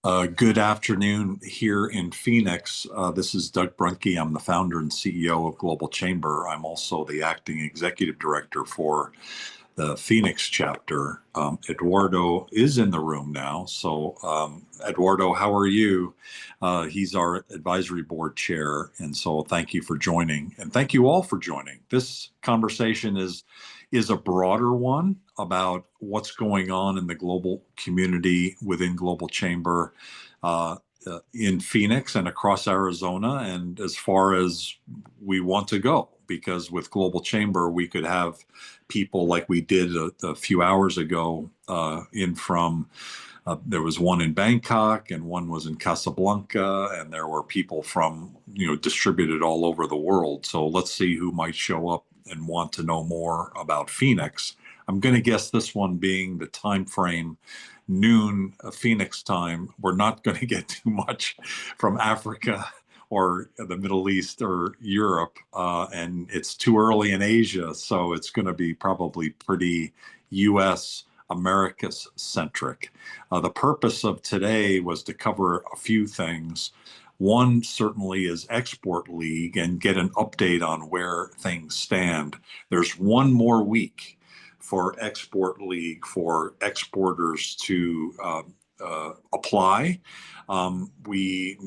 Good afternoon here in Phoenix. This is Doug Brunke. I'm the founder and CEO of Global Chamber. I'm also the acting executive director for the Phoenix chapter. Eduardo is in the room now. Eduardo, how are you? He's our advisory board chair. And so thank you for joining. And thank you all for joining. This conversation is a broader one about what's going on in the global community within Global Chamber uh, in Phoenix and across Arizona, and as far as we want to go. Because with Global Chamber, we could have people like we did a few hours ago in from. There was one in Bangkok and one was in Casablanca, and there were people from, distributed all over the world. So let's see who might show up and want to know more about Phoenix. I'm going to guess this one being the time frame noon Phoenix time. We're not going to get too much from Africa or the Middle East or Europe, and it's too early in Asia, so it's going to be probably pretty U.S. America centric. The purpose of today was to cover a few things. One certainly is Export League and get an update on where things stand. There's one more week for Export League for exporters to apply. We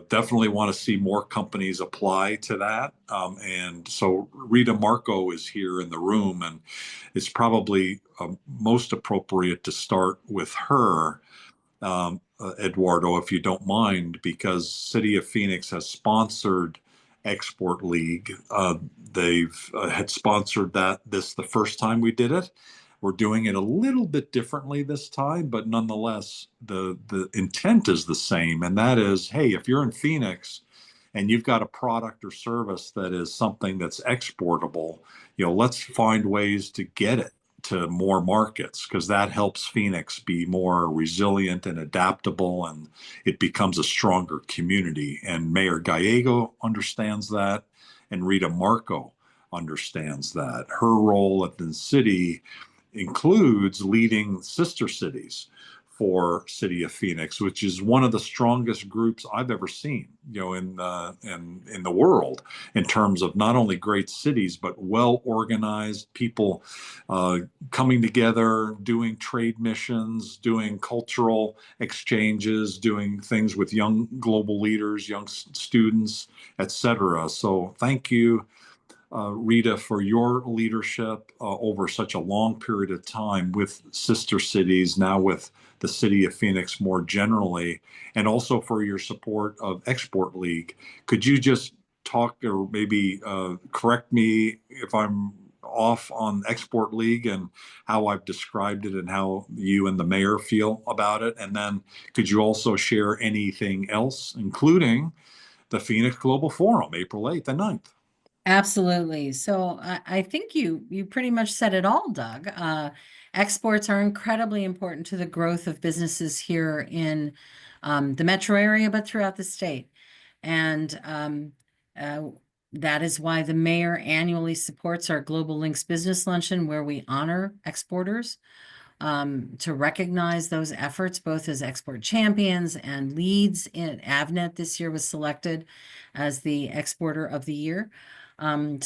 definitely want to see more companies apply to that. And so Rita Marco is here in the room, and it's probably most appropriate to start with her, Eduardo, if you don't mind, because City of Phoenix has sponsored Export League. They've had sponsored this the first time we did it. We're doing it a little bit differently this time, but nonetheless, the intent is the same, and that is, hey, if you're in Phoenix and you've got a product or service that is something that's exportable, let's find ways to get it to more markets, because that helps Phoenix be more resilient and adaptable, and it becomes a stronger community. And Mayor Gallego understands that, and Rita Marco understands that. Her role at the city includes leading sister cities for City of Phoenix, which is one of the strongest groups I've ever seen, in the world, in terms of not only great cities but well organized people coming together, doing trade missions, doing cultural exchanges, doing things with young global leaders, young students, etc. So thank you, Rita, for your leadership over such a long period of time with sister cities, now with the City of Phoenix more generally, and also for your support of Export League. Could you just talk or maybe correct me if I'm off on Export League and how I've described it and how you and the mayor feel about it? And then could you also share anything else, including the Phoenix Global Forum, April 8th and 9th? Absolutely. So I think you pretty much said it all, Doug. Exports are incredibly important to the growth of businesses here in the metro area, but throughout the state. And uh, that is why the mayor annually supports our Global Links Business Luncheon, where we honor exporters to recognize those efforts, both as export champions and leads. Avnet this year was selected as the exporter of the year. And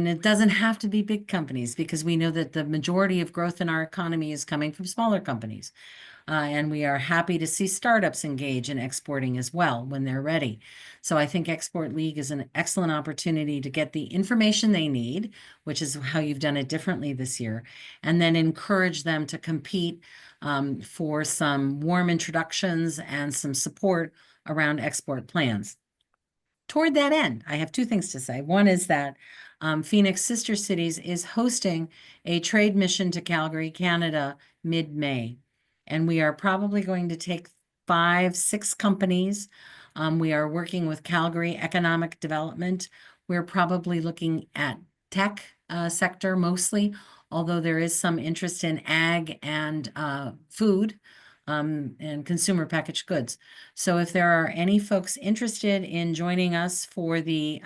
it doesn't have to be big companies, because we know that the majority of growth in our economy is coming from smaller companies. And we are happy to see startups engage in exporting as well when they're ready. So I think Export League is an excellent opportunity to get the information they need, which is how you've done it differently this year, and then encourage them to compete for some warm introductions and some support around export plans. Toward that end, I have two things to say. One is that Phoenix Sister Cities is hosting a trade mission to Calgary, Canada, mid-May. And we are probably going to take 5, 6 companies. We are working with Calgary Economic Development. We're probably looking at tech sector mostly, although there is some interest in ag and food and consumer packaged goods. So if there are any folks interested in joining us for the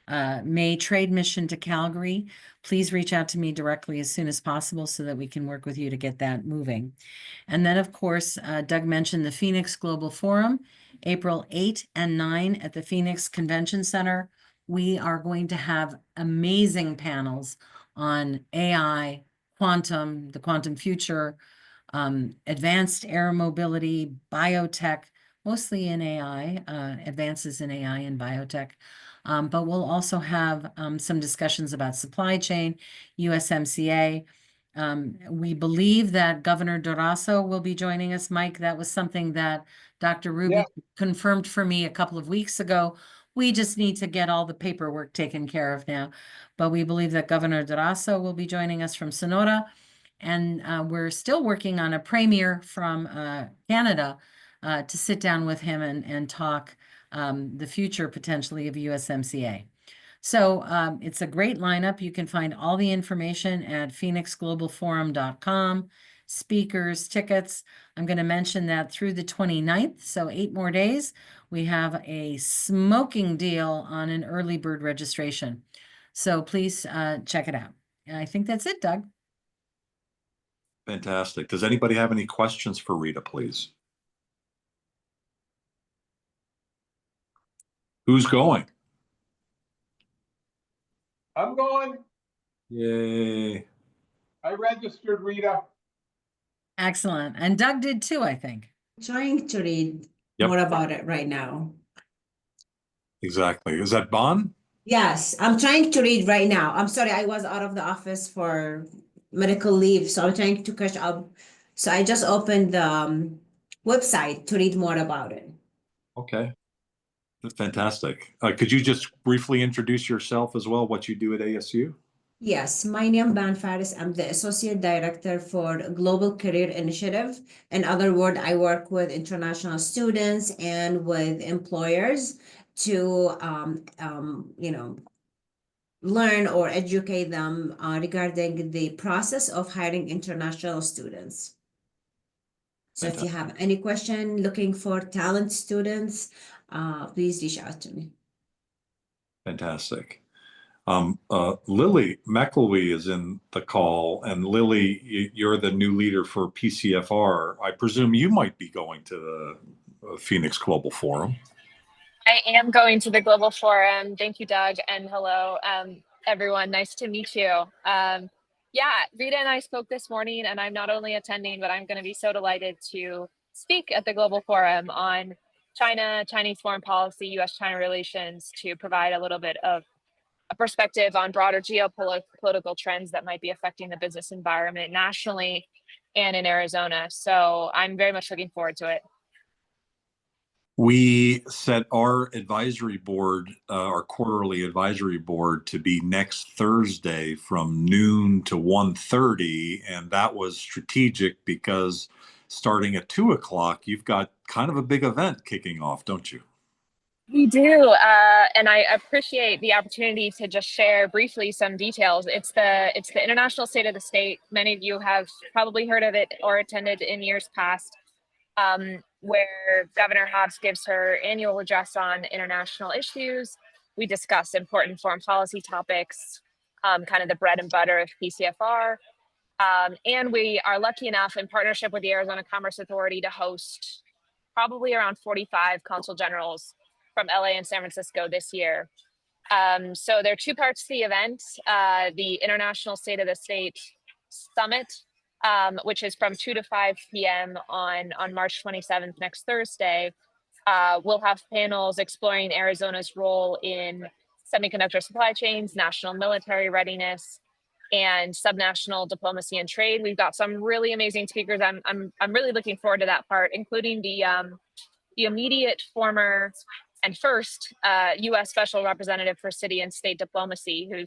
May trade mission to Calgary. Please reach out to me directly as soon as possible so that we can work with you to get that moving. And then, of course, Doug mentioned the Phoenix Global Forum, April 8 and 9 at the Phoenix Convention Center. We are going to have amazing panels on AI, quantum, the quantum future, advanced air mobility, biotech, mostly in AI, advances in AI and biotech. But we'll also have some discussions about supply chain, USMCA. We believe that Governor Duraso will be joining us. Mike, that was something that Dr. Ruby confirmed for me a couple of weeks ago. We just need to get all the paperwork taken care of now. But we believe that Governor Duraso will be joining us from Sonora. And we're still working on a premier from Canada to sit down with him and talk the future potentially of USMCA. So it's a great lineup. You can find all the information at phoenixglobalforum.com, speakers, tickets. I'm going to mention that through the 29th, so 8 more days, we have a smoking deal on an early bird registration. So please check it out. And I think that's it, Doug. Fantastic. Does anybody have any questions for Rita, please? Who's going? I'm going. Yay. I registered, Rita. Excellent. And Doug did too, I think. Trying to read Yep. more about it right now. Exactly. Is that Bon? Yes, I'm trying to read right now. I'm sorry, I was out of the office for medical leave, so I'm trying to catch up. So I just opened the website to read more about it. Okay. That's fantastic. Could you just briefly introduce yourself as well, what you do at ASU? Yes, my name is Ban Faris. I'm the Associate Director for Global Career Initiative. In other words, I work with international students and with employers to, learn or educate them regarding the process of hiring international students. So if you have any question looking for talent students, please reach out to me. Fantastic. Lily McElwee is in the call, and Lily, you're the new leader for PCFR. I presume you might be going to the Phoenix Global Forum. I am going to the Global Forum. Thank you, Doug, and hello, everyone. Nice to meet you. Yeah, Rita and I spoke this morning, and I'm not only attending, but I'm going to be so delighted to speak at the Global Forum on China, Chinese foreign policy, U.S.-China relations, to provide a little bit of a perspective on broader geopolitical trends that might be affecting the business environment nationally and in Arizona. So I'm very much looking forward to it. We set our advisory board, our quarterly advisory board, to be next Thursday from noon to 1:30, and that was strategic because starting at 2 o'clock, you've got kind of a big event kicking off, don't you? We do, and I appreciate the opportunity to just share briefly some details. It's the International State of the State. Many of you have probably heard of it or attended in years past. Where Governor Hobbs gives her annual address on international issues. We discuss important foreign policy topics, kind of the bread and butter of PCFR. And we are lucky enough, in partnership with the Arizona Commerce Authority, to host probably around 45 consul generals from LA and San Francisco this year. So there are two parts to the event. The International State of the State Summit, which is from 2 to 5 p.m. on March 27th, next Thursday. We'll have panels exploring Arizona's role in semiconductor supply chains, national military readiness, and subnational diplomacy and trade. We've got some really amazing speakers. I'm really looking forward to that part, including the immediate former and first U.S. Special Representative for City and State Diplomacy, who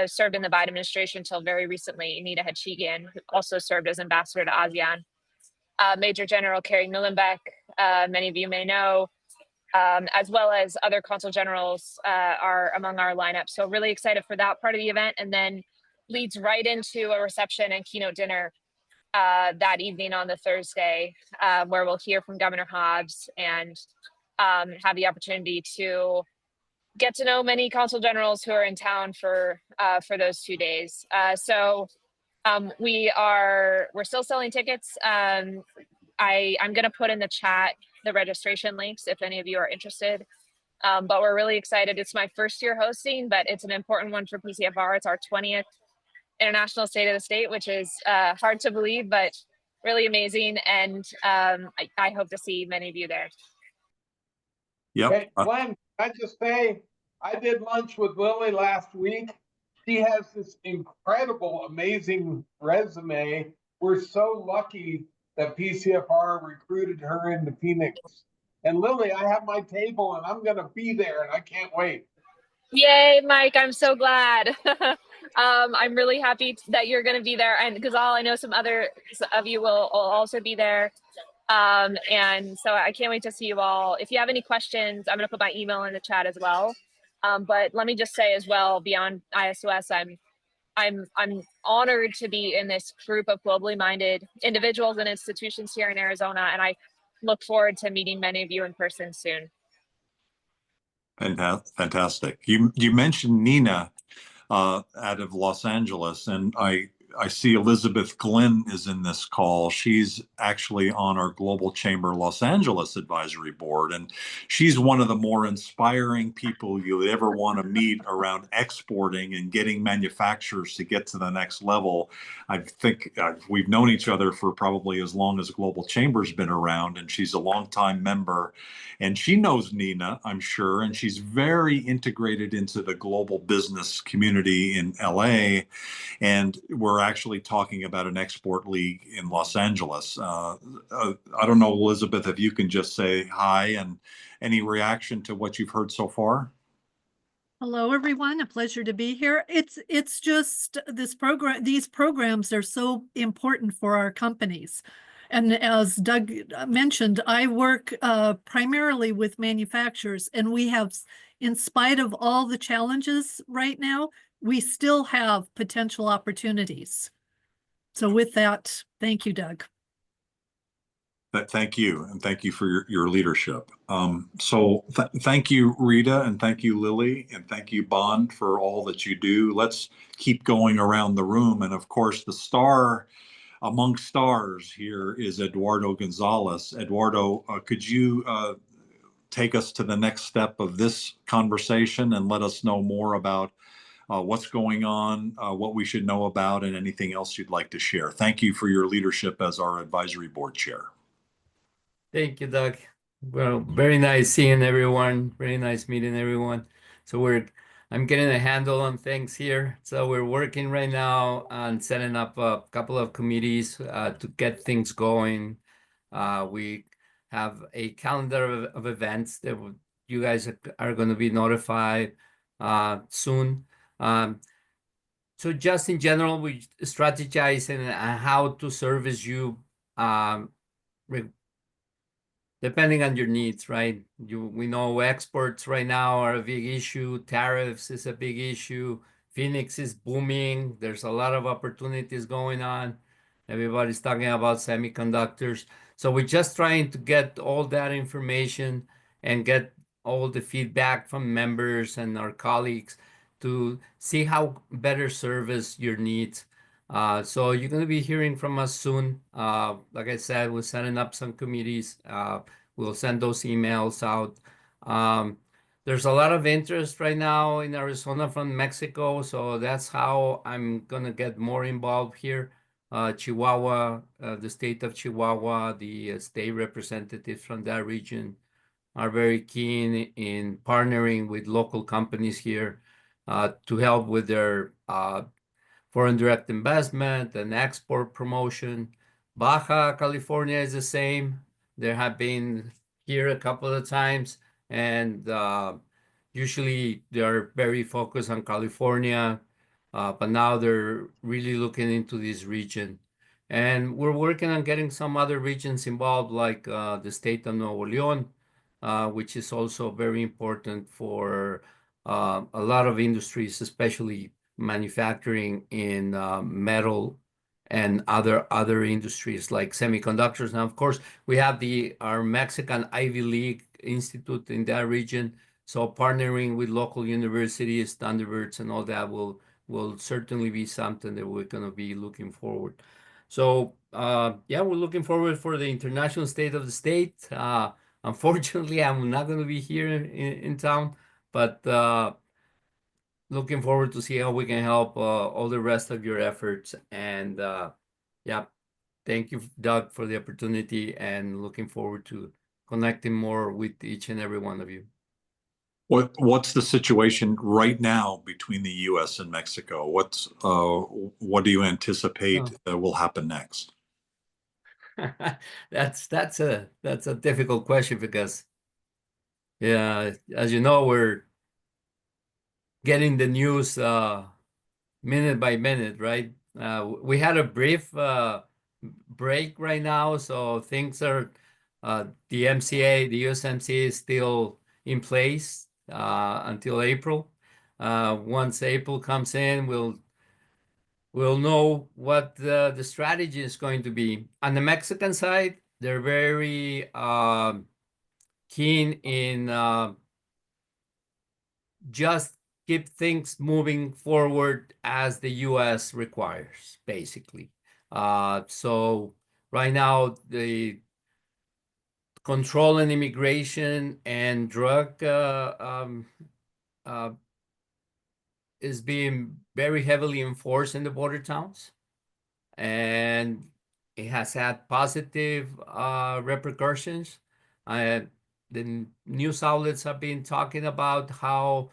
served in the Biden administration until very recently, Anita Hedgeshigian, who also served as ambassador to ASEAN. Major General Carrie Millenbeck, many of you may know, as well as other consul generals are among our lineup. So really excited for that part of the event, and then leads right into a reception and keynote dinner that evening on the Thursday, where we'll hear from Governor Hobbs and have the opportunity to get to know many consul generals who are in town for those 2 days. We're still selling tickets. I'm going to put in the chat the registration links if any of you are interested. But we're really excited. It's my first year hosting, but it's an important one for PCFR. It's our 20th International State of the State, which is hard to believe, but really amazing. And I hope to see many of you there. Yep. Hey, Glenn, can I just say, I did lunch with Lily last week. She has this incredible, amazing resume. We're so lucky that PCFR recruited her into Phoenix. And Lily, I have my table and I'm gonna be there and I can't wait. Yay, Mike, I'm so glad. I'm really happy that you're going to be there, and because I know some other of you will also be there. And so I can't wait to see you all. If you have any questions, I'm going to put my email in the chat as well. But let me just say as well, beyond ISOS, I'm honored to be in this group of globally minded individuals and institutions here in Arizona, and I look forward to meeting many of you in person soon. Fantastic. You mentioned Nina out of Los Angeles, and I see Elizabeth Glenn is in this call. She's actually on our Global Chamber Los Angeles Advisory Board, and she's one of the more inspiring people you'll ever want to meet around exporting and getting manufacturers to get to the next level. I think we've known each other for probably as long as Global Chamber's been around, and she's a longtime member. And she knows Nina, I'm sure, and she's very integrated into the global business community in LA. And we're actually talking about an export league in Los Angeles. I don't know, Elizabeth, if you can just say hi and any reaction to what you've heard so far. Hello, everyone. A pleasure to be here. It's just this program. These programs are so important for our companies. And as Doug mentioned, I work primarily with manufacturers, and we have, in spite of all the challenges right now, we still have potential opportunities. So with that, thank you, Doug. Thank you, and thank you for your leadership. Thank you, Rita, and thank you, Lily, and thank you, Bond, for all that you do. Let's keep going around the room. And of course, the star among stars here is Eduardo Gonzalez. Eduardo, could you take us to the next step of this conversation and let us know more about what's going on, what we should know about, and anything else you'd like to share? Thank you for your leadership as our advisory board chair. Thank you, Doug. Well, very nice seeing everyone. Very nice meeting everyone. So I'm getting a handle on things here. So we're working right now on setting up a couple of committees to get things going. We have a calendar of events that you guys are going to be notified soon. So just in general, we strategize on how to service you depending on your needs, right? We know exports right now are a big issue. Tariffs is a big issue. Phoenix is booming. There's a lot of opportunities going on. Everybody's talking about semiconductors. So we're just trying to get all that information and get all the feedback from members and our colleagues to see how better service your needs. So you're going to be hearing from us soon. Like I said, we're setting up some committees. We'll send those emails out. There's a lot of interest right now in Arizona from Mexico, so that's how I'm going to get more involved here. Chihuahua, the state of Chihuahua, the state representatives from that region are very keen in partnering with local companies here to help with their foreign direct investment and export promotion. Baja California is the same. There have been here a couple of times, and usually they're very focused on California, but now they're really looking into this region. And we're working on getting some other regions involved, like the state of Nuevo León, which is also very important for a lot of industries, especially manufacturing in metal and other industries like semiconductors. Now, of course, we have our Mexican Ivy League Institute in that region. So partnering with local universities, Thunderbirds, and all that will certainly be something that we're going to be looking forward. So yeah, we're looking forward for the International State of the State. Unfortunately, I'm not going to be here in town, but looking forward to see how we can help all the rest of your efforts. And yeah, thank you, Doug, for the opportunity, and looking forward to connecting more with each and every one of you. What's the situation right now between the U.S. and Mexico? What do you anticipate will happen next? That's a difficult question because, yeah, as you know, we're getting the news minute by minute, right? We had a brief break right now, so things are the USMCA is still in place until April. Once April comes in, we'll know what the strategy is going to be. On the Mexican side, they're very keen in just keep things moving forward as the U.S. requires, basically. So right now, the control and immigration and drug is being very heavily enforced in the border towns, and it has had positive repercussions. The news outlets have been talking about how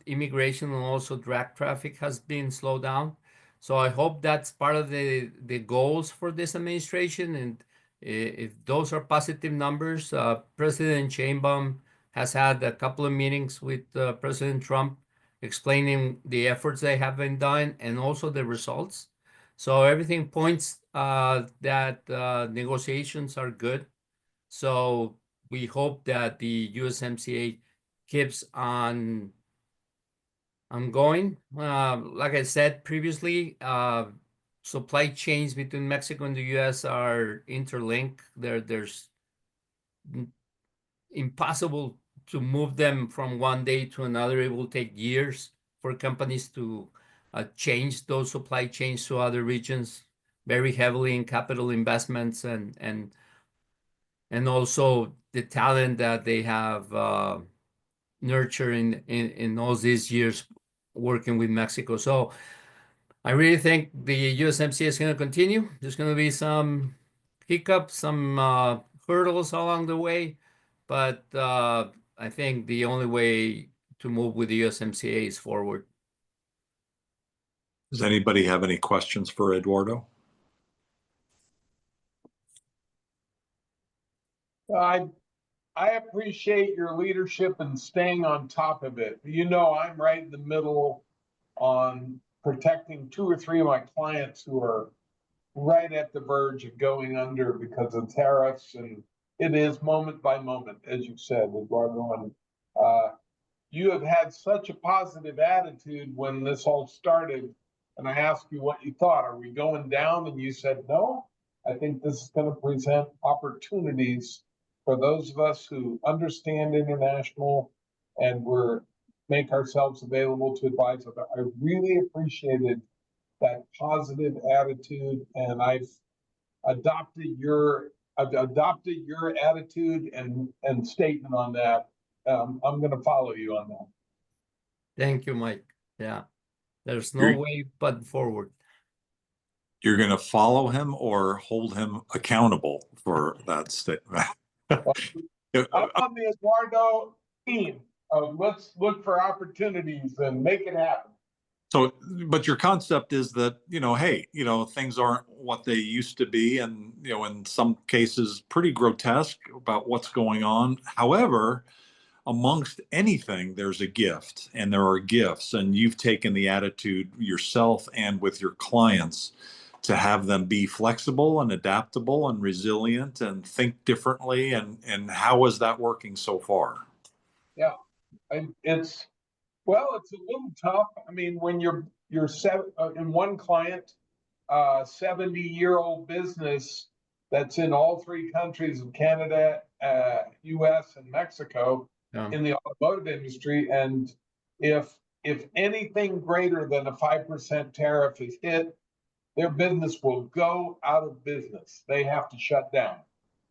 immigration and also drug traffic has been slowed down. So I hope that's part of the goals for this administration. And if those are positive numbers, President Sheinbaum has had a couple of meetings with President Trump explaining the efforts they have been done and also the results. So everything points that negotiations are good. So we hope that the USMCA keeps on going. Like I said previously, supply chains between Mexico and the US are interlinked. There's impossible to move them from one day to another. It will take years for companies to change those supply chains to other regions, very heavily in capital investments and also the talent that they have nurtured in all these years working with Mexico. So I really think the USMCA is going to continue. There's going to be some hiccups, some hurdles along the way, but I think the only way to move with the USMCA is forward. Does anybody have any questions for Eduardo? I appreciate your leadership and staying on top of it. You know, I'm right in the middle on protecting 2 or 3 of my clients who are right at the verge of going under because of tariffs, and it is moment by moment, as you said, Eduardo. And you have had such a positive attitude when this all started, and I asked you what you thought. Are we going down? And you said no. I think this is going to present opportunities for those of us who understand international and make ourselves available to advise. I really appreciated that positive attitude, and I've adopted your attitude and statement on that. I'm going to follow you on that. Thank you, Mike. Yeah, there's no way but forward. You're going to follow him or hold him accountable for that statement? I'm on the Eduardo team. Let's look for opportunities and make it happen. So, but your concept is that, hey, things aren't what they used to be, and, in some cases pretty grotesque about what's going on. However, amongst anything, there's a gift, and there are gifts, and you've taken the attitude yourself and with your clients to have them be flexible and adaptable and resilient and think differently. And how is that working so far? Yeah, it's a little tough. I mean, when you're in one client, 70-year-old business that's in all 3 countries of Canada, US, and Mexico, in the automotive industry. And if anything greater than a 5% tariff is hit, their business will go out of business. They have to shut down.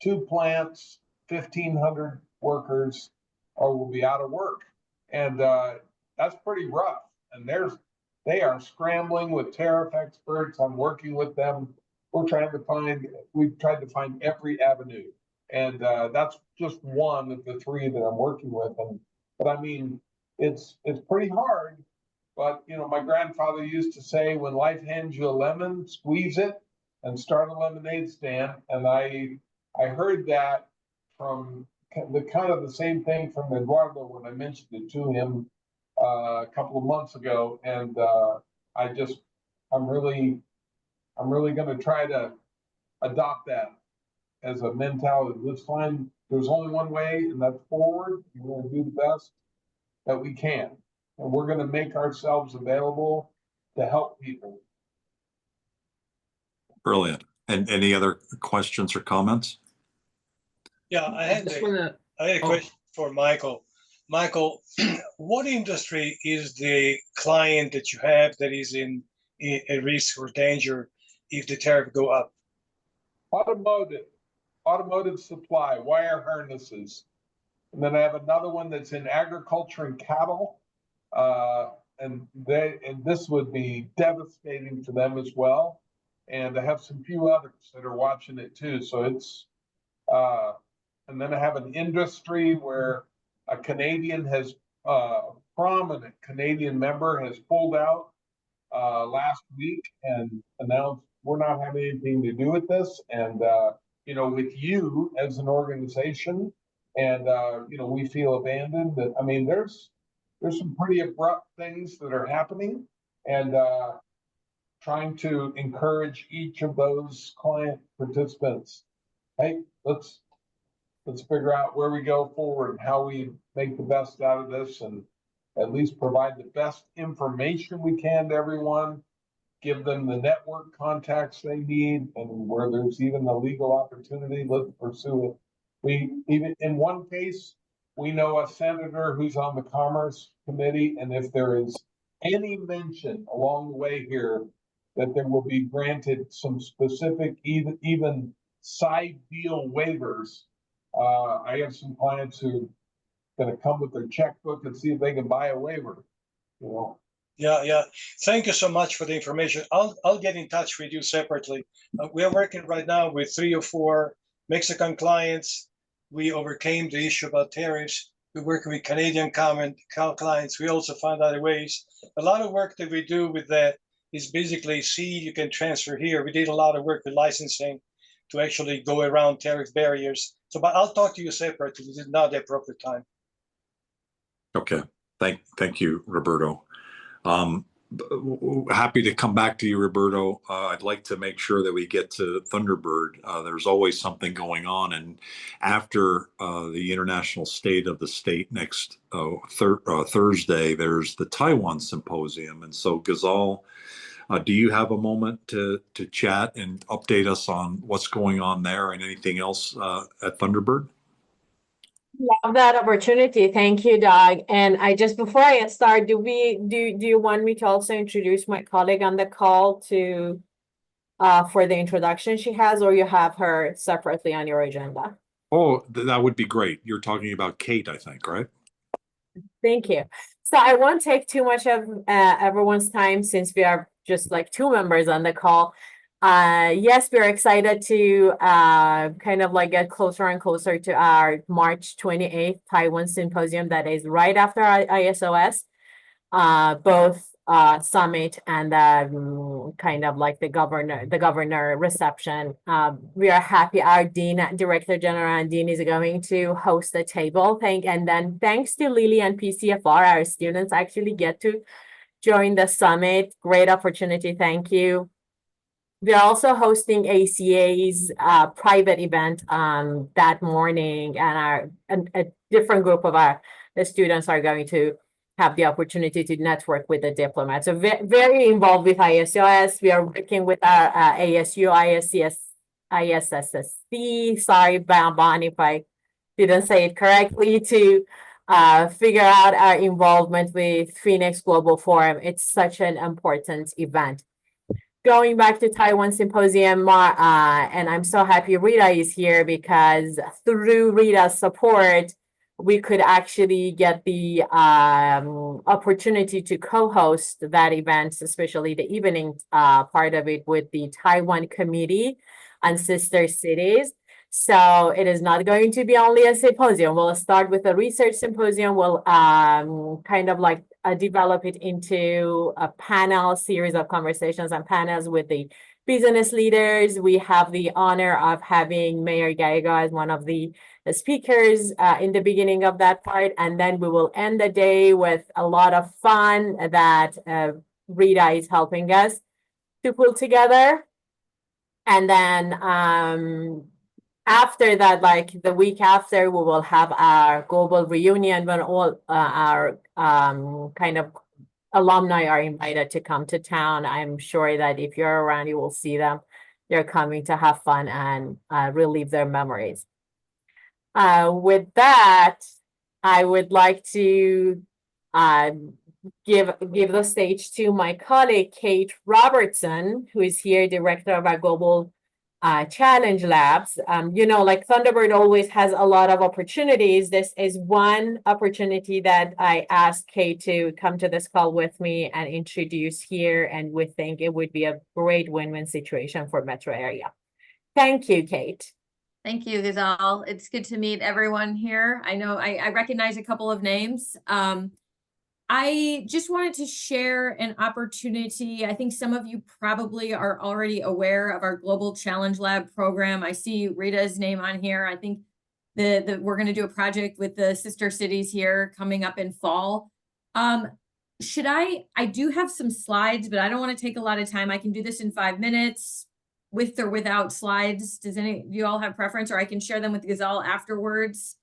2 plants, 1,500 workers, or will be out of work. And that's pretty rough. And they are scrambling with tariff experts. I'm working with them. We've tried to find every avenue. And that's just one of the 3 that I'm working with. But I mean, it's pretty hard. But, you know, my grandfather used to say, when life hands you a lemon, squeeze it and start a lemonade stand. And I heard that from the same thing from Eduardo when I mentioned it to him a couple of months ago. And I'm really going to try to adopt that as a mentality. Let's find, there's only one way, and that's forward. We're going to do the best that we can. And we're going to make ourselves available to help people. Brilliant. And any other questions or comments? Yeah, I had a question for Michael. Michael, what industry is the client that you have that is in a risk or danger if the tariff go up? Automotive supply, wire harnesses. And then I have another one that's in agriculture and cattle. And this would be devastating to them as well. And I have some few others that are watching it too. So it's, and then I have an industry where a Canadian prominent Canadian member has pulled out last week and announced we're not having anything to do with this. And, you know, with you as an organization, and, you know, we feel abandoned. I mean, there's some pretty abrupt things that are happening, and trying to encourage each of those client participants. Hey, let's figure out where we go forward and how we make the best out of this, and at least provide the best information we can to everyone, give them the network contacts they need, and where there's even a legal opportunity, let's pursue it. We even in one case, we know a senator who's on the Commerce Committee, and if there is any mention along the way here that there will be granted some specific, even side deal waivers, I have some clients who are going to come with their checkbook and see if they can buy a waiver. You know. Yeah. Thank you so much for the information. I'll get in touch with you separately. We are working right now with 3 or 4 Mexican clients. We overcame the issue about tariffs. We work with Canadian clients. We also found other ways. A lot of work that we do with that is basically you can transfer here. We did a lot of work with licensing to actually go around tariff barriers. So, but I'll talk to you separately. This is not the appropriate time. Okay. Thank you, Roberto. Happy to come back to you, Roberto. I'd like to make sure that we get to Thunderbird. There's always something going on, and after the International State of the State next Thursday, there's the Taiwan Symposium. And so, Ghazal, do you have a moment to chat and update us on what's going on there and anything else at Thunderbird? Love that opportunity. Thank you, Doug. And before I start, do you want me to also introduce my colleague on the call to for the introduction she has, or you have her separately on your agenda? Oh, that would be great. You're talking about Kate, I think, right? Thank you. So I won't take too much of everyone's time since we are just like 2 members on the call. Yes, we're excited to kind of like get closer and closer to our March 28th Taiwan Symposium that is right after our ISOS, both summit and kind of like the governor reception. We are happy our Director General and Dean is going to host the table. And then thanks to Lily and PCFR, our students actually get to join the summit. Great opportunity. Thank you. We are also hosting ACA's private event that morning, and a different group of the students are going to have the opportunity to network with the diplomats. So very involved with ISOS. We are working with our ASU, ISSC. Sorry, Bon, if I didn't say it correctly, to figure out our involvement with Phoenix Global Forum. It's such an important event. Going back to Taiwan Symposium, and I'm so happy Rita is here because through Rita's support, we could actually get the opportunity to co-host that event, especially the evening part of it with the Taiwan Committee and Sister Cities. So it is not going to be only a symposium. We'll start with a research symposium. We'll kind of like develop it into a panel series of conversations and panels with the business leaders. We have the honor of having Mayor Gallego as one of the speakers in the beginning of that part. And then we will end the day with a lot of fun that Rita is helping us to pull together. And then after that, like the week after, we will have our global reunion when all our kind of alumni are invited to come to town. I'm sure that if you're around, you will see them. They're coming to have fun and relive their memories. With that, I would like to give the stage to my colleague, Kate Robertson, who is here, director of our Global Challenge Labs. You know, like Thunderbird always has a lot of opportunities. This is one opportunity that I asked Kate to come to this call with me and introduce here, and we think it would be a great win-win situation for metro area. Thank you, Kate. Thank you, Ghazal. It's good to meet everyone here. I know I recognize a couple of names. I just wanted to share an opportunity. I think some of you probably are already aware of our Global Challenge Lab program. I see Rita's name on here. I think we're going to do a project with the sister cities here coming up in fall. I do have some slides, but I don't want to take a lot of time. I can do this in 5 minutes with or without slides. Do you all have preference, or I can share them with Ghazal afterwards?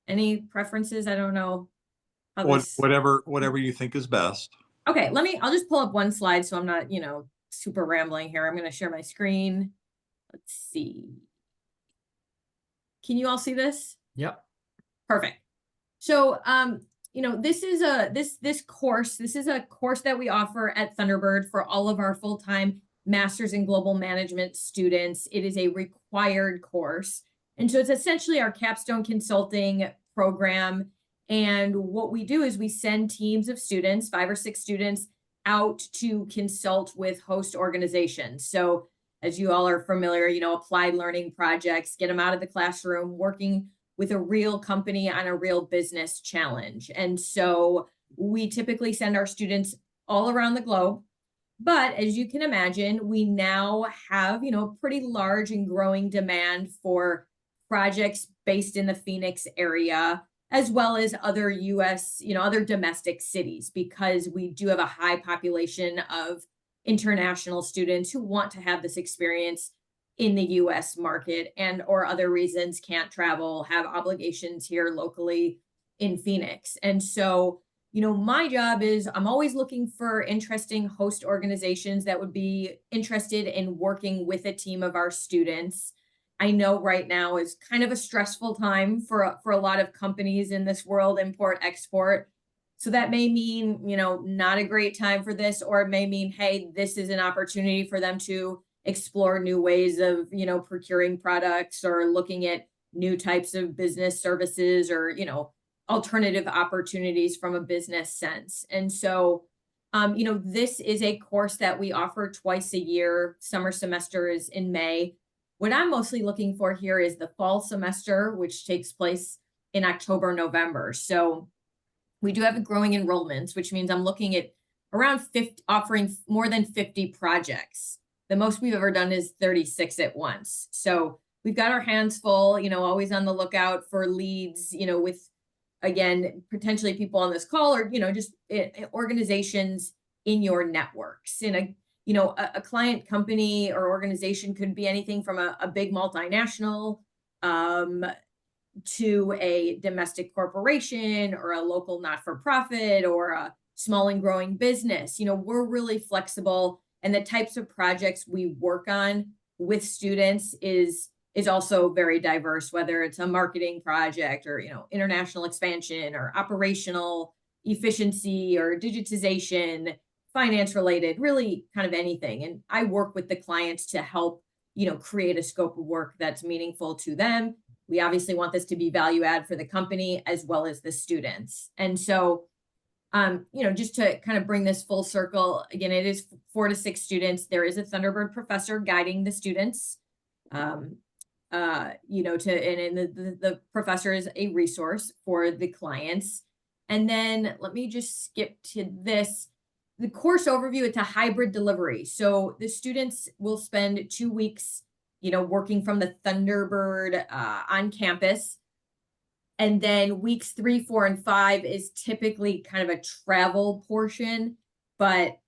Any preferences? I don't know. Whatever you think is best. Okay, I'll just pull up one slide so I'm not, super rambling here. I'm going to share my screen. Let's see. Can you all see this? Yep. Perfect. So, this is this course is a course that we offer at Thunderbird for all of our full-time Masters in Global Management students. It is a required course. And so it's essentially our capstone consulting program. And what we do is we send teams of students, 5 or 6 students, out to consult with host organizations. So as you all are familiar, applied learning projects, get them out of the classroom, working with a real company on a real business challenge. And so we typically send our students all around the globe. But as you can imagine, we now have, pretty large and growing demand for projects based in the Phoenix area, as well as other US, other domestic cities, because we do have a high population of international students who want to have this experience in the US market and or other reasons can't travel, have obligations here locally in Phoenix. And so, my job is I'm always looking for interesting host organizations that would be interested in working with a team of our students. I know right now is kind of a stressful time for a lot of companies in this world, import, export. So that may mean, not a great time for this, or it may mean, hey, this is an opportunity for them to explore new ways of, procuring products or looking at new types of business services or, alternative opportunities from a business sense. And so, this is a course that we offer twice a year. Summer semester is in May. What I'm mostly looking for here is the fall semester, which takes place in October, November. So we do have growing enrollments, which means I'm looking at around 50, offering more than 50 projects. The most we've ever done is 36 at once. So we've got our hands full, always on the lookout for leads, with, again, potentially people on this call or, just organizations in your networks. A client company or organization could be anything from a big multinational to a domestic corporation or a local not-for-profit or a small and growing business. We're really flexible, and the types of projects we work on with students is is also very diverse, whether it's a marketing project or, international expansion or operational efficiency or digitization, finance related, really kind of anything. And I work with the clients to help, create a scope of work that's meaningful to them. We obviously want this to be value add for the company as well as the students. And so, just to kind of bring this full circle, again, it is 4 to 6 students. There is a Thunderbird professor guiding the students. The professor is a resource for the clients. And then let me just skip to this. The course overview, it's a hybrid delivery. So the students will spend 2 weeks, working from the Thunderbird on campus. And then weeks 3, 4, and 5 is typically kind of a travel portion. But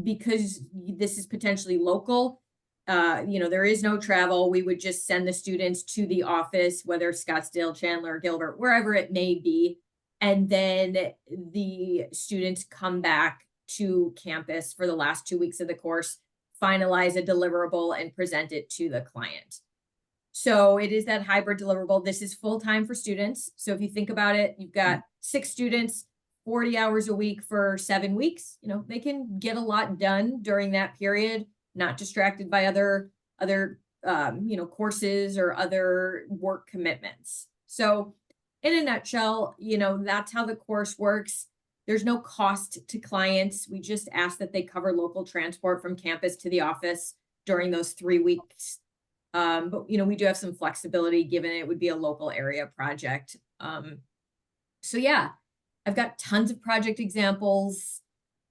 because this is potentially local, there is no travel. We would just send the students to the office, whether Scottsdale, Chandler, Gilbert, wherever it may be. And then the students come back to campus for the last 2 weeks of the course, finalize a deliverable, and present it to the client. So it is that hybrid deliverable. This is full-time for students. So if you think about it, you've got 6 students, 40 hours a week for 7 weeks. They can get a lot done during that period, not distracted by other courses or other work commitments. So in a nutshell, that's how the course works. There's no cost to clients. We just ask that they cover local transport from campus to the office during those 3 weeks. But we do have some flexibility given it would be a local area project. So yeah, I've got tons of project examples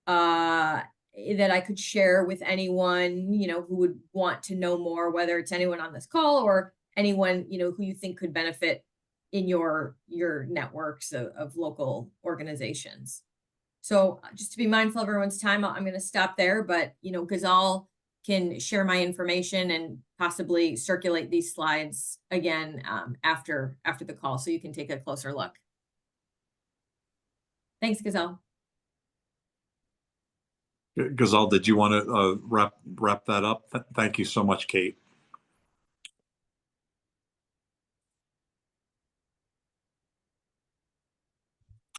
that I could share with anyone, who would want to know more, whether it's anyone on this call or anyone, who you think could benefit in your networks of local organizations. So just to be mindful of everyone's time, I'm going to stop there, but, Ghazal can share my information and possibly circulate these slides again after the call so you can take a closer look. Thanks, Ghazal. Ghazal, did you want to wrap that up? Thank you so much, Kate.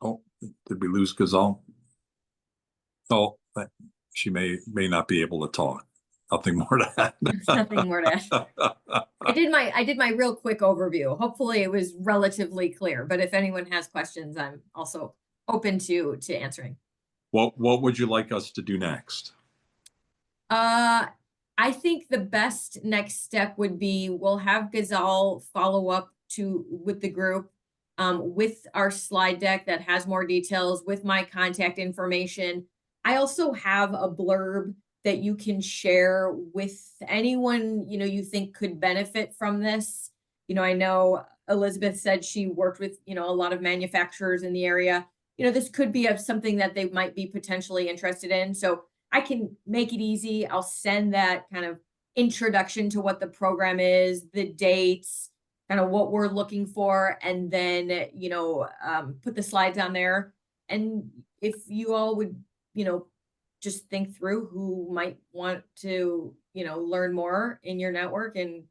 Oh, did we lose Ghazal? Oh, she may not be able to talk. Nothing more to add. Nothing more to add. I did my real quick overview. Hopefully it was relatively clear, but if anyone has questions, I'm also open to answering. What would you like us to do next? I think the best next step would be we'll have Ghazal follow up with the group with our slide deck that has more details, with my contact information. I also have a blurb that you can share with anyone, you think could benefit from this. I know Elizabeth said she worked with, a lot of manufacturers in the area. This could be something that they might be potentially interested in. So I can make it easy. I'll send that kind of introduction to what the program is, the dates, kind of what we're looking for, and then, put the slides on there. And if you all would, just think through who might want to, learn more in your network and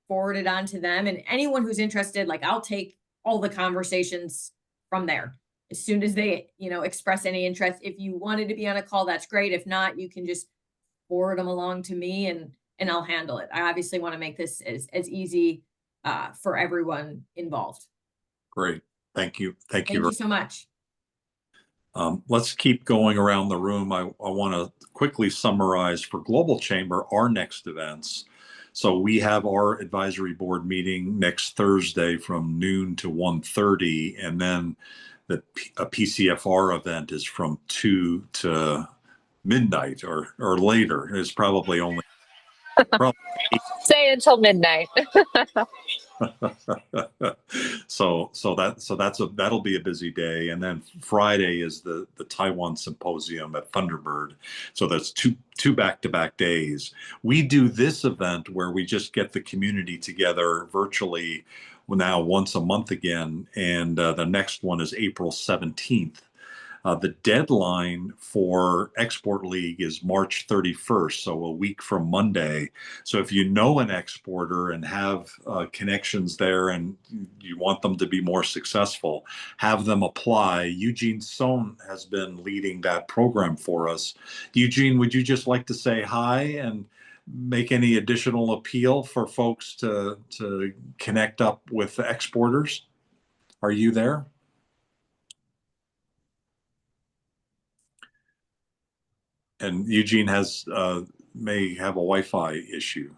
forward it on to them. And anyone who's interested, I'll take all the conversations from there. As soon as they, express any interest. If you wanted to be on a call, that's great. If not, you can just forward them along to me and I'll handle it. I obviously want to make this as easy for everyone involved. Great. Thank you. Thank you so much. Let's keep going around the room. I want to quickly summarize for Global Chamber our next events. So we have our advisory board meeting next Thursday from noon to 1:30, and then a PCFR event is from 2 to midnight or later. It's probably only Say until midnight. That'll be a busy day. And then Friday is the Taiwan Symposium at Thunderbird. So that's two back-to-back days. We do this event where we just get the community together virtually now once a month again. And the next one is April 17th. The deadline for Export League is March 31st, so a week from Monday. So if you know an exporter and have connections there and you want them to be more successful, have them apply. Eugene Sohn has been leading that program for us. Eugene, would you just like to say hi and make any additional appeal for folks to connect up with exporters? Are you there? And Eugene may have a Wi-Fi issue.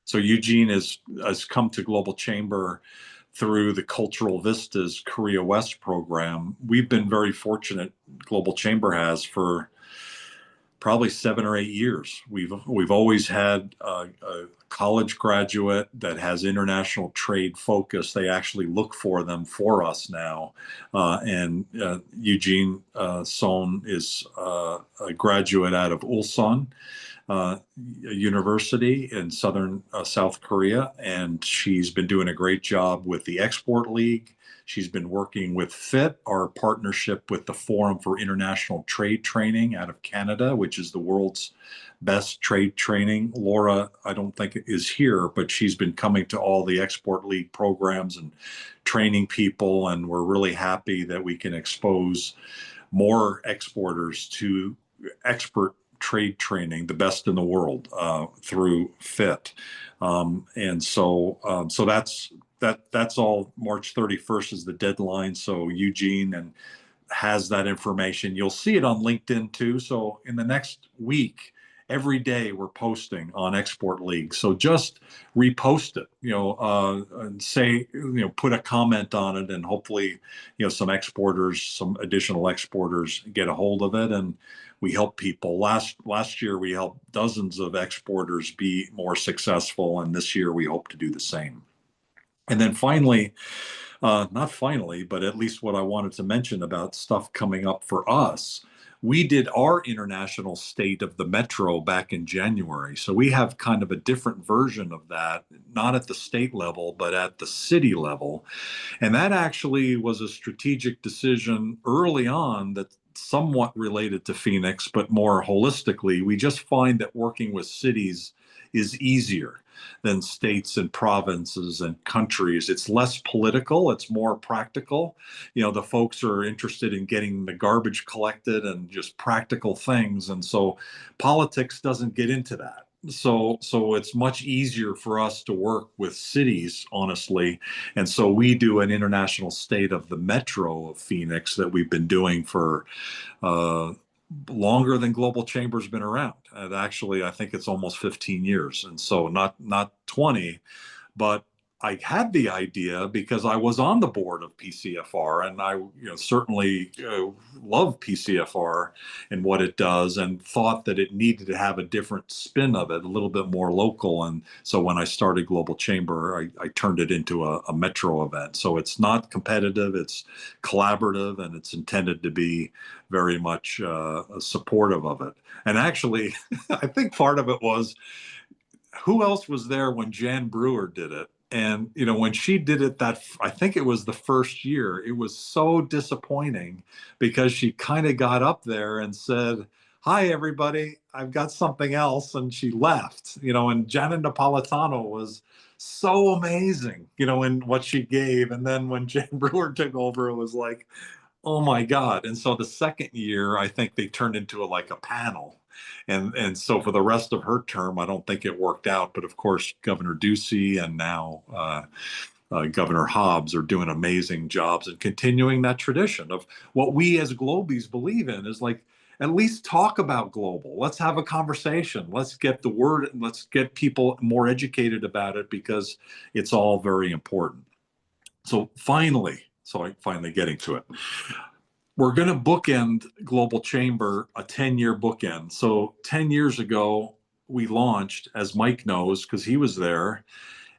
So Eugene has come to Global Chamber through the Cultural Vistas Korea West program. We've been very fortunate, Global Chamber has, for probably 7 or 8 years. We've always had a college graduate that has international trade focus. They actually look for them for us now. And Eugene Sohn is a graduate out of Ulsan University in southern South Korea, and she's been doing a great job with the Export League. She's been working with FIT, our partnership with the Forum for International Trade Training out of Canada, which is the world's best trade training. Laura, I don't think is here, but she's been coming to all the Export League programs and training people, and we're really happy that we can expose more exporters to expert trade training, the best in the world, through FIT. So that's all. March 31st is the deadline. So Eugene has that information. You'll see it on LinkedIn too. So in the next week, every day we're posting on Export League. So just repost it, and say, put a comment on it, and hopefully, some additional exporters get a hold of it, and we help people. Last year we helped dozens of exporters be more successful, and this year we hope to do the same. And then finally, not finally, but at least what I wanted to mention about stuff coming up for us, we did our international state of the metro back in January. So we have kind of a different version of that, not at the state level, but at the city level. And that actually was a strategic decision early on that somewhat related to Phoenix, but more holistically, we just find that working with cities is easier than states and provinces and countries. It's less political, it's more practical. The folks are interested in getting the garbage collected and just practical things. And so politics doesn't get into that. So it's much easier for us to work with cities, honestly. And so we do an international state of the metro of Phoenix that we've been doing for longer than Global Chamber's been around. And actually, I think it's almost 15 years. And so not 20, but I had the idea because I was on the board of PCFR, and I certainly love PCFR and what it does, and thought that it needed to have a different spin of it, a little bit more local. And so when I started Global Chamber, I turned it into a metro event. So it's not competitive, it's collaborative, and it's intended to be very much supportive of it. And actually, I think part of it was, who else was there when Jan Brewer did it? And, when she did it, I think it was the first year, it was so disappointing because she kind of got up there and said, "Hi, everybody, I've got something else." And she left, and Janet Napolitano was so amazing, in what she gave. And then when Jan Brewer took over, it was like, oh my God. And so the second year, I think they turned into a panel. And so for the rest of her term, I don't think it worked out. But of course, Governor Ducey and now Governor Hobbs are doing amazing jobs and continuing that tradition of what we as Globies believe in, is at least talk about global. Let's have a conversation. Let's get the word, let's get people more educated about it, because it's all very important. So finally getting to it. We're going to bookend Global Chamber, a 10-year bookend. So 10 years ago, we launched, as Mike knows, because he was there,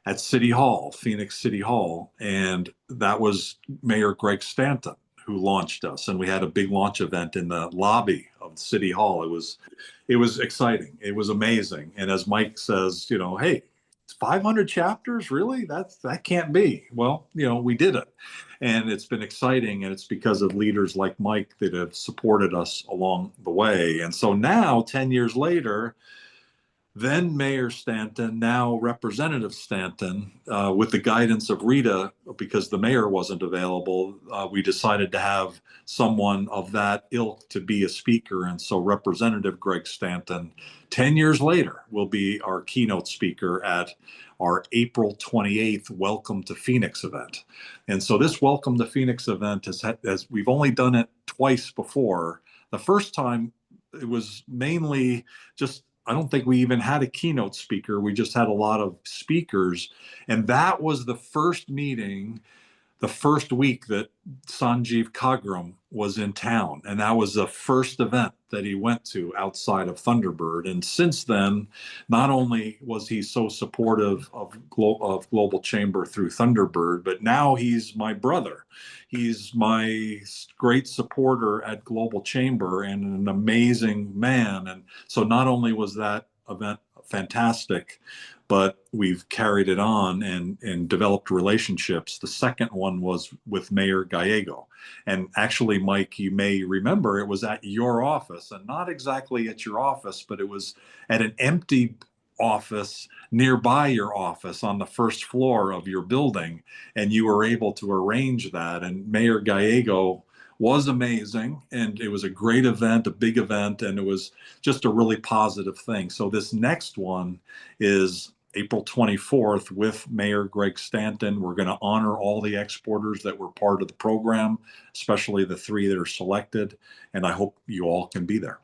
at City Hall, Phoenix City Hall. And that was Mayor Greg Stanton who launched us. And we had a big launch event in the lobby of City Hall. It was exciting. It was amazing. And as Mike says, hey, 500 chapters, really? That can't be. Well, we did it, and it's been exciting, and it's because of leaders like Mike that have supported us along the way. And so now, 10 years later, then Mayor Stanton, now Representative Stanton, with the guidance of Rita, because the mayor wasn't available, we decided to have someone of that ilk to be a speaker. And so Representative Greg Stanton, 10 years later, will be our keynote speaker at our April 28th Welcome to Phoenix event. And so this Welcome to Phoenix event has we've only done it twice before. The first time it was mainly just, I don't think we even had a keynote speaker. We just had a lot of speakers. And that was the first meeting, the first week that Sanjeev Kagram was in town. And that was the first event that he went to outside of Thunderbird. And since then, not only was he so supportive of Global Chamber through Thunderbird, but now he's my brother. He's my great supporter at Global Chamber and an amazing man. And so not only was that event fantastic, but we've carried it on and developed relationships. The second one was with Mayor Gallego. And actually, Mike, you may remember it was at your office, and not exactly at your office, but it was at an empty office nearby your office on the first floor of your building. And you were able to arrange that. And Mayor Gallego was amazing, and it was a great event, a big event, and it was just a really positive thing. So this next one is April 24th with Mayor Greg Stanton. We're going to honor all the exporters that were part of the program, especially the 3 that are selected, and I hope you all can be there.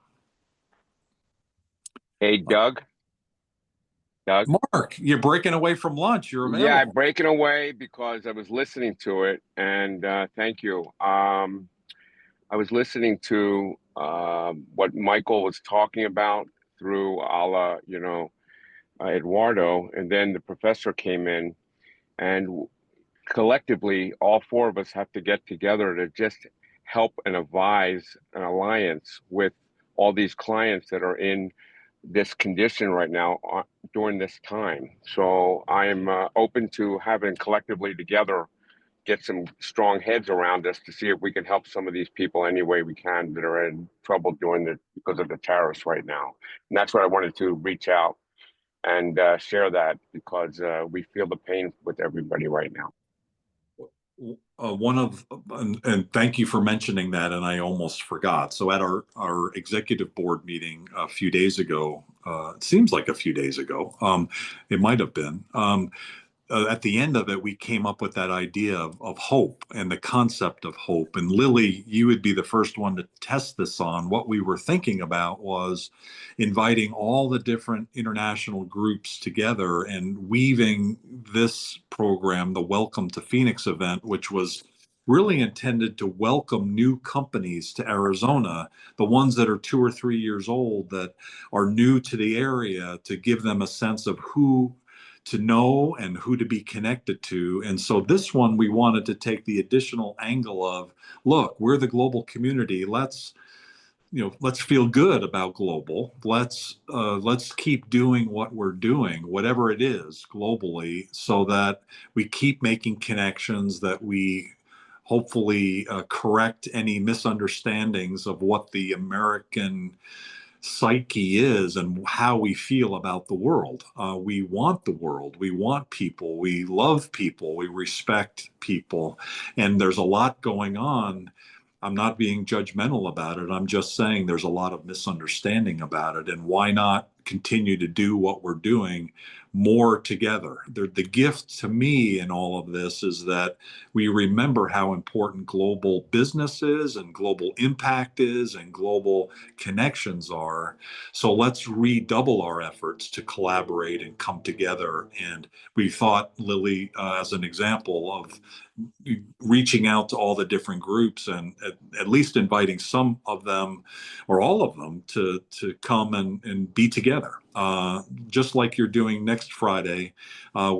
Hey, Doug. Mark, you're breaking away from lunch. You're available. Yeah, I'm breaking away because I was listening to it, and thank you. I was listening to what Michael was talking about through Eduardo, and then the professor came in, and collectively, all 4 of us have to get together to just help and advise an alliance with all these clients that are in this condition right now during this time. So I'm open to having collectively together get some strong heads around us to see if we can help some of these people any way we can that are in trouble because of the tariffs right now. And that's what I wanted to reach out and share that, because we feel the pain with everybody right now. And thank you for mentioning that, and I almost forgot. So at our executive board meeting a few days ago, it seems like a few days ago, it might have been, at the end of it, we came up with that idea of hope and the concept of hope. And Lily, you would be the first one to test this on. What we were thinking about was inviting all the different international groups together and weaving this program, the Welcome to Phoenix event, which was really intended to welcome new companies to Arizona, the ones that are 2 or 3 years old that are new to the area, to give them a sense of who to know and who to be connected to. And so this one, we wanted to take the additional angle of, look, we're the global community. Let's feel good about global. Let's keep doing what we're doing, whatever it is globally, so that we keep making connections, that we hopefully correct any misunderstandings of what the American psyche is and how we feel about the world. We want the world. We want people. We love people. We respect people. And there's a lot going on. I'm not being judgmental about it. I'm just saying there's a lot of misunderstanding about it. And why not continue to do what we're doing more together? The gift to me in all of this is that we remember how important global business is and global impact is and global connections are. So let's redouble our efforts to collaborate and come together. And we thought, Lily, as an example of reaching out to all the different groups and at least inviting some of them or all of them to come and be together. Just like you're doing next Friday,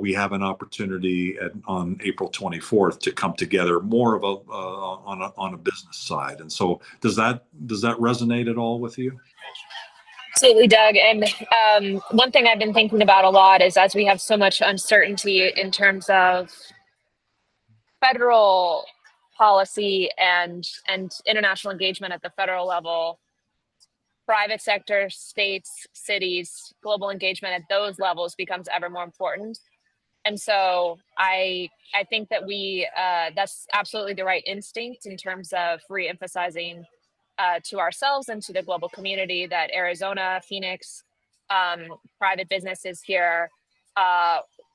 we have an opportunity on April 24th to come together more of on a business side. And so does that resonate at all with you? Absolutely, Doug. And one thing I've been thinking about a lot is as we have so much uncertainty in terms of federal policy and international engagement at the federal level, private sector, states, cities, global engagement at those levels becomes ever more important. And so I think that that's absolutely the right instinct in terms of re-emphasizing to ourselves and to the global community that Arizona, Phoenix, private businesses here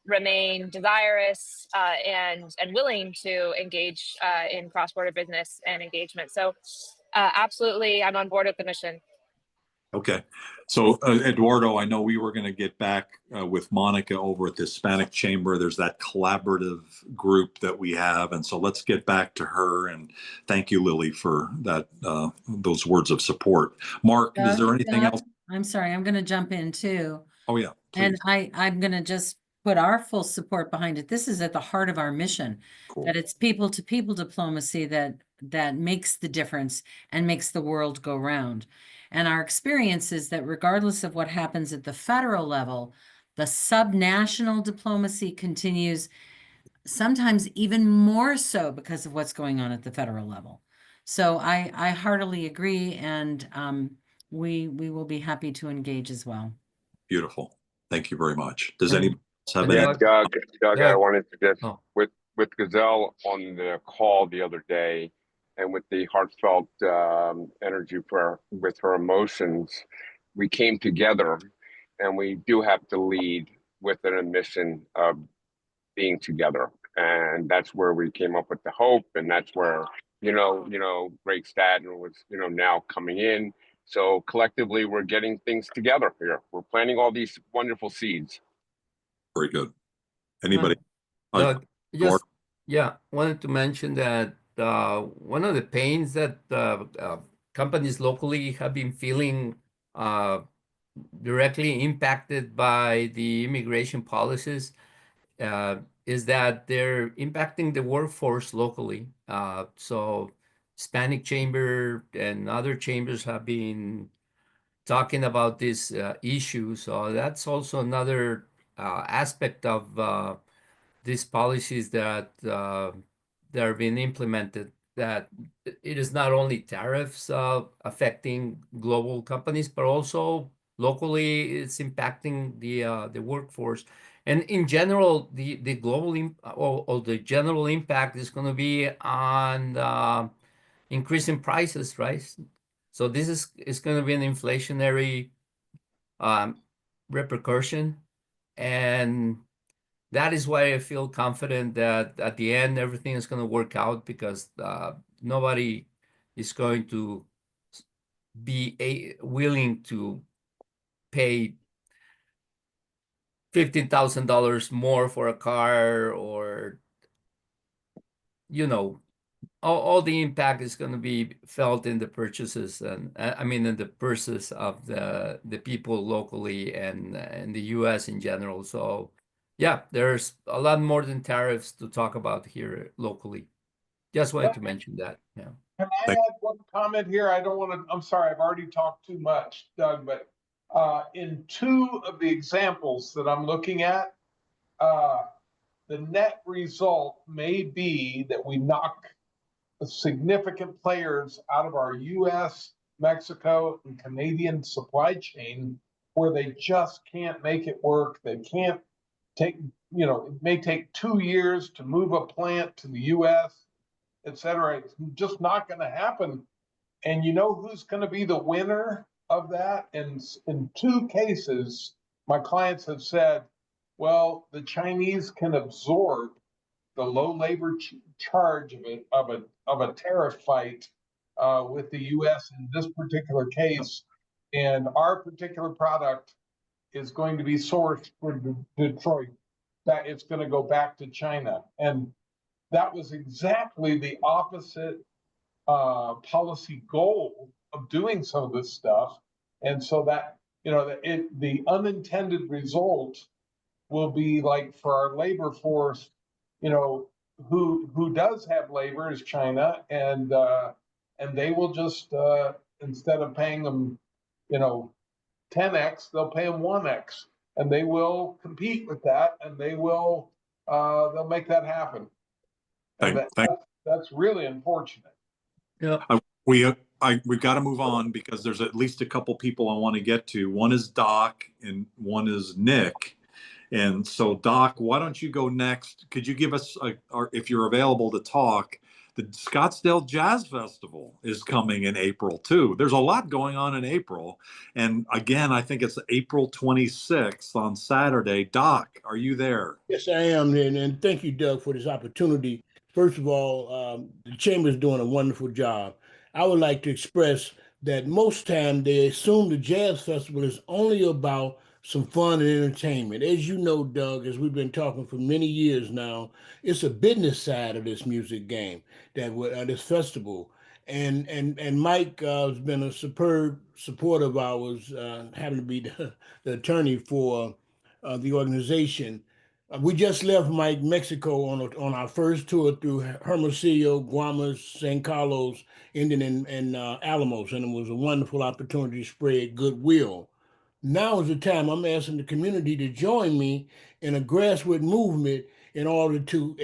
remain desirous and willing to engage in cross-border business and engagement. So absolutely, I'm on board with the mission. Okay. So Eduardo, I know we were going to get back with Monica over at the Hispanic Chamber. There's that collaborative group that we have. And so let's get back to her. And thank you, Lily, for that those words of support. Mark, is there anything else? I'm sorry, I'm going to jump in too. Oh, yeah, and please. I'm going to just put our full support behind it. This is at the heart of our mission, Cool. that it's people to people diplomacy that makes the difference and makes the world go round. And our experience is that regardless of what happens at the federal level, the subnational diplomacy continues, sometimes even more so because of what's going on at the federal level. So I heartily agree, and we will be happy to engage as well. Beautiful. Thank you very much. Does And- anyone else have and any? Doug, I wanted to just, Oh. with Gazelle on the call the other day, and with the heartfelt energy with her emotions, we came together, and we do have to lead with an admission of being together, and that's where we came up with the hope, and that's where Greg Stadden was now coming in. So collectively, we're getting things together here. We're planting all these wonderful seeds. Very good. Anybody? Doug, wanted to mention that one of the pains that companies locally have been feeling directly impacted by the immigration policies is that they're impacting the workforce locally. So Hispanic Chamber and other chambers have been talking about this issue. So that's also another aspect of these policies that are being implemented, that it is not only tariffs affecting global companies, but also locally it's impacting the workforce. And in general, the global or the general impact is going to be on increasing prices, right? So this is going to be an inflationary repercussion, and that is why I feel confident that at the end everything is going to work out, because nobody is going to be willing to pay $15,000 more for a car, or all the impact is going to be felt in the purchases, and I mean in the purses of the people locally and the U.S. in general. So yeah, there's a lot more than tariffs to talk about here locally. Just wanted to mention that. Yeah. Can I add one comment here? I don't want to, I'm sorry, I've already talked too much, Doug, but in two of the examples that I'm looking at, the net result may be that we knock significant players out of our US, Mexico, and Canadian supply chain, where they just can't make it work. They can't take, it may take 2 years to move a plant to the US, et cetera. It's just not going to happen. And you know who's going to be the winner of that? And in two cases, my clients have said, well, the Chinese can absorb the low labor charge of a tariff fight with the U.S. in this particular case, and our particular product is going to be sourced for Detroit. That it's going to go back to China, and that was exactly the opposite policy goal of doing some of this stuff. And so that the unintended result will be like for our labor force, who does have labor is China, and they will just instead of paying them, 10x, they'll pay them 1x, and they will compete with that, and they will they'll make that happen. And that's really unfortunate. Yeah. We've got to move on because there's at least a couple people I want to get to. One is Doc and one is Nick. And so, Doc, why don't you go next? Could you give us, if you're available to talk, the Scottsdale Jazz Festival is coming in April too. There's a lot going on in April. And again, I think it's April 26th on Saturday. Doc, are you there? Yes, I am. And thank you, Doug, for this opportunity. First of all, the Chamber is doing a wonderful job. I would like to express that most time they assume the Jazz Festival is only about some fun and entertainment. As you know, Doug, as we've been talking for many years now, it's a business side of this music game, that this festival. And Mike has been a superb supporter of ours, having to be the attorney for the organization. We just left Mexico on our first tour through Hermosillo, Guaymas, San Carlos, ending in Alamos, and it was a wonderful opportunity to spread goodwill. Now is the time I'm asking the community to join me in a grassroots movement in order to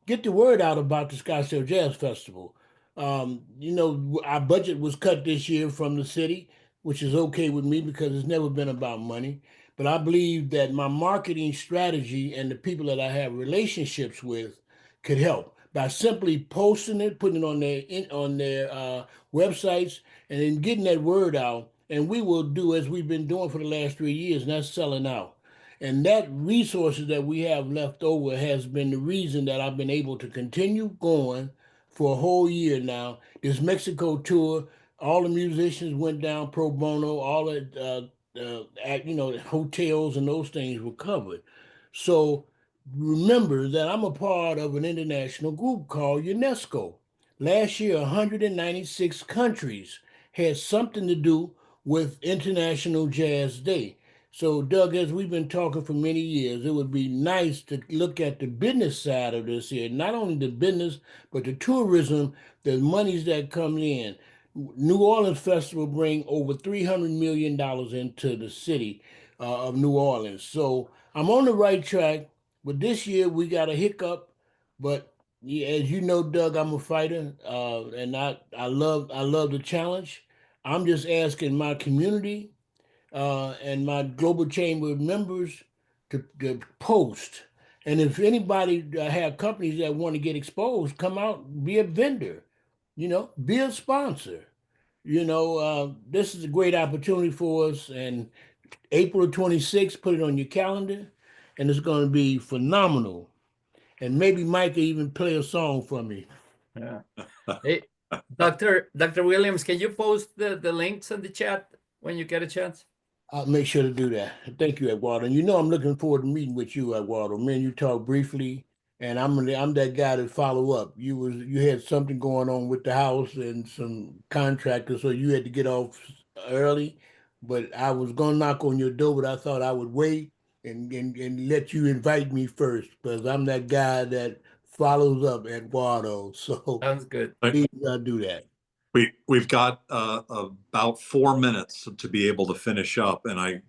get the word out about the Scottsdale Jazz Festival. Our budget was cut this year from the city, which is okay with me because it's never been about money. But I believe that my marketing strategy and the people that I have relationships with could help by simply posting it, putting it on their websites, and then getting that word out. And we will do as we've been doing for the last 3 years, and that's selling out. And that resources that we have left over has been the reason that I've been able to continue going for a whole year now. This Mexico tour, all the musicians went down pro bono, all the hotels and those things were covered. So remember that I'm a part of an international group called UNESCO. Last year, 196 countries had something to do with International Jazz Day. So, Doug, as we've been talking for many years, it would be nice to look at the business side of this here, not only the business, but the tourism, the monies that come in. New Orleans Festival bring over $300 million into the city of New Orleans. So I'm on the right track, but this year we got a hiccup. But as you know, Doug, I'm a fighter, and I love the challenge. I'm just asking my community and my Global Chamber members to post. And if anybody have companies that want to get exposed, come out, be a vendor, be a sponsor. This is a great opportunity for us. And April 26th, put it on your calendar, and it's going to be phenomenal. And maybe Mike will even play a song for me. Yeah. Hey, Dr. Williams, can you post the links in the chat when you get a chance? I'll make sure to do that. Thank you, Eduardo. And I'm looking forward to meeting with you, Eduardo. Me and you talked briefly, and I'm that guy to follow up. You had something going on with the house and some contractors, so you had to get off early. But I was gonna knock on your door, but I thought I would wait and let you invite me first, because I'm that guy that follows up, Eduardo. So Sounds good. please do that. We've got about 4 minutes to be able to finish up, and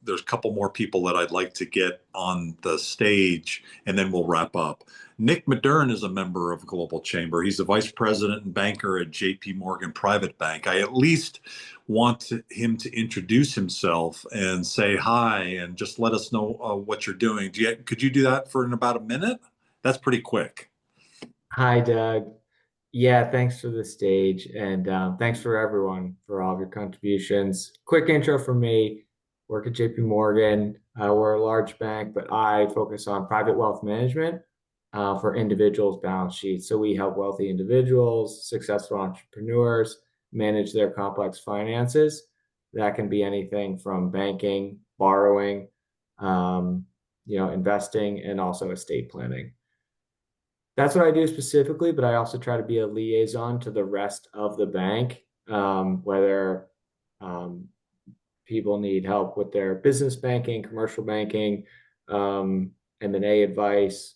there's a couple more people that I'd like to get on the stage, and then we'll wrap up. Nick Modern is a member of Global Chamber. He's the vice president and banker at J.P. Morgan Private Bank. I at least want him to introduce himself and say hi, and just let us know what you're doing. Could you do that in about a minute? That's pretty quick. Hi, Doug. Yeah, thanks for the stage, and thanks for everyone for all of your contributions. Quick intro for me. Work at JP Morgan. We're a large bank, but I focus on private wealth management for individuals' balance sheets. So we help wealthy individuals, successful entrepreneurs manage their complex finances. That can be anything from banking, borrowing, investing, and also estate planning. That's what I do specifically, but I also try to be a liaison to the rest of the bank, whether people need help with their business banking, commercial banking, M&A advice,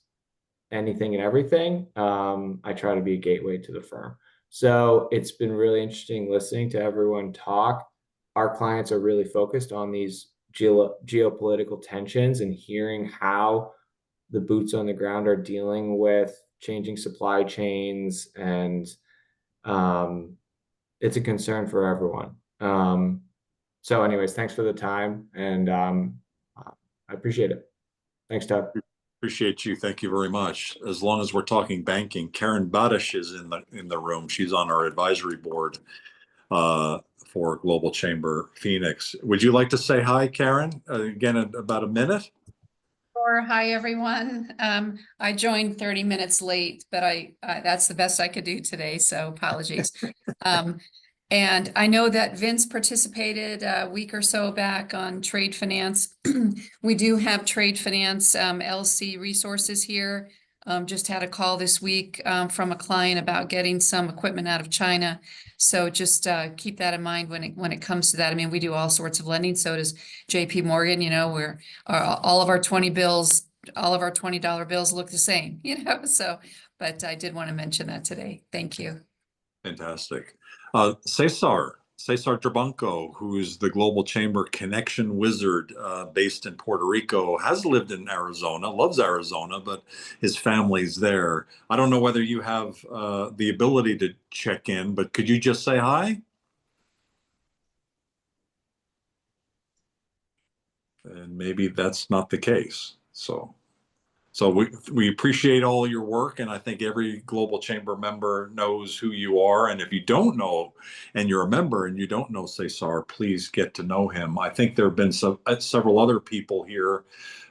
anything and everything. I try to be a gateway to the firm. So it's been really interesting listening to everyone talk. our clients are really focused on these geopolitical tensions and hearing how the boots on the ground are dealing with changing supply chains, and it's a concern for everyone. So anyways, thanks for the time, and I appreciate it. Thanks, Doug. Appreciate you. Thank you very much. As long as we're talking banking, Karen Badish is in the room. She's on our advisory board for Global Chamber Phoenix. Would you like to say hi, Karen? Again, about a minute. Sure. Hi, everyone. I joined 30 minutes late, but that's the best I could do today, so apologies. And I know that Vince participated a week or so back on trade finance. We do have trade finance LC resources here. Just had a call this week from a client about getting some equipment out of China. So just keep that in mind when it comes to that. I mean, we do all sorts of lending. So does JP Morgan. You know, we're all of our 20 bills, all of our $20 bills look the same. You know, so but I did want to mention that today. Thank you. Fantastic. Cesar Trabanco, who is the Global Chamber connection wizard based in Puerto Rico, has lived in Arizona, loves Arizona, but his family's there. I don't know whether you have the ability to check in, but could you just say hi? And maybe that's not the case. So we appreciate all your work, and I think every Global Chamber member knows who you are. And if you don't know, and you're a member and you don't know Cesar, please get to know him. I think there have been several other people here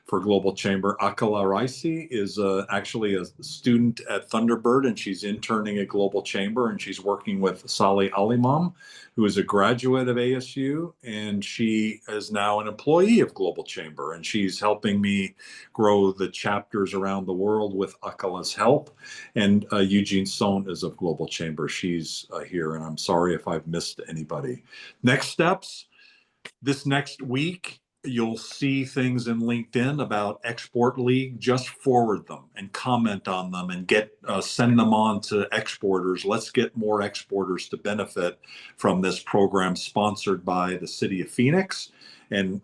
for Global Chamber. Akala Raisi is actually a student at Thunderbird, and she's interning at Global Chamber, and she's working with Salih Alimam, who is a graduate of ASU, and she is now an employee of Global Chamber, and she's helping me grow the chapters around the world with Akala's help. And Eugene Sohn is of Global Chamber. She's here, and I'm sorry if I've missed anybody. Next steps, this next week, you'll see things in LinkedIn about Export League. Just forward them and comment on them and send them on to exporters. Let's get more exporters to benefit from this program sponsored by the city of Phoenix, and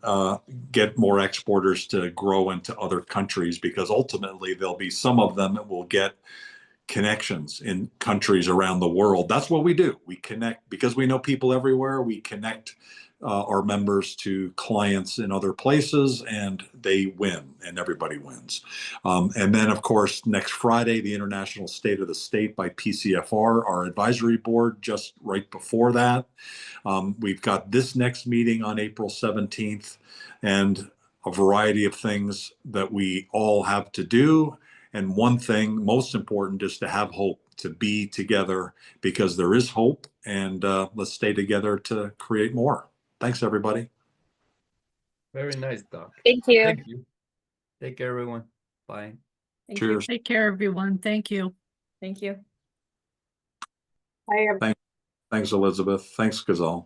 get more exporters to grow into other countries, because ultimately there'll be some of them that will get connections in countries around the world. That's what we do. We connect because we know people everywhere. We connect our members to clients in other places, and they win, and everybody wins. And then, of course, next Friday, the International State of the State by PCFR, our advisory board, just right before that. We've got this next meeting on April 17th, and a variety of things that we all have to do. And one thing most important is to have hope, to be together, because there is hope, and let's stay together to create more. Thanks, everybody. Very nice, Doc. Thank you. Thank you. Take care, everyone. Bye. Thank Cheers. Take care, everyone. Thank you. Thank you. Bye, everyone. Thanks, Elizabeth. Thanks, Gazal.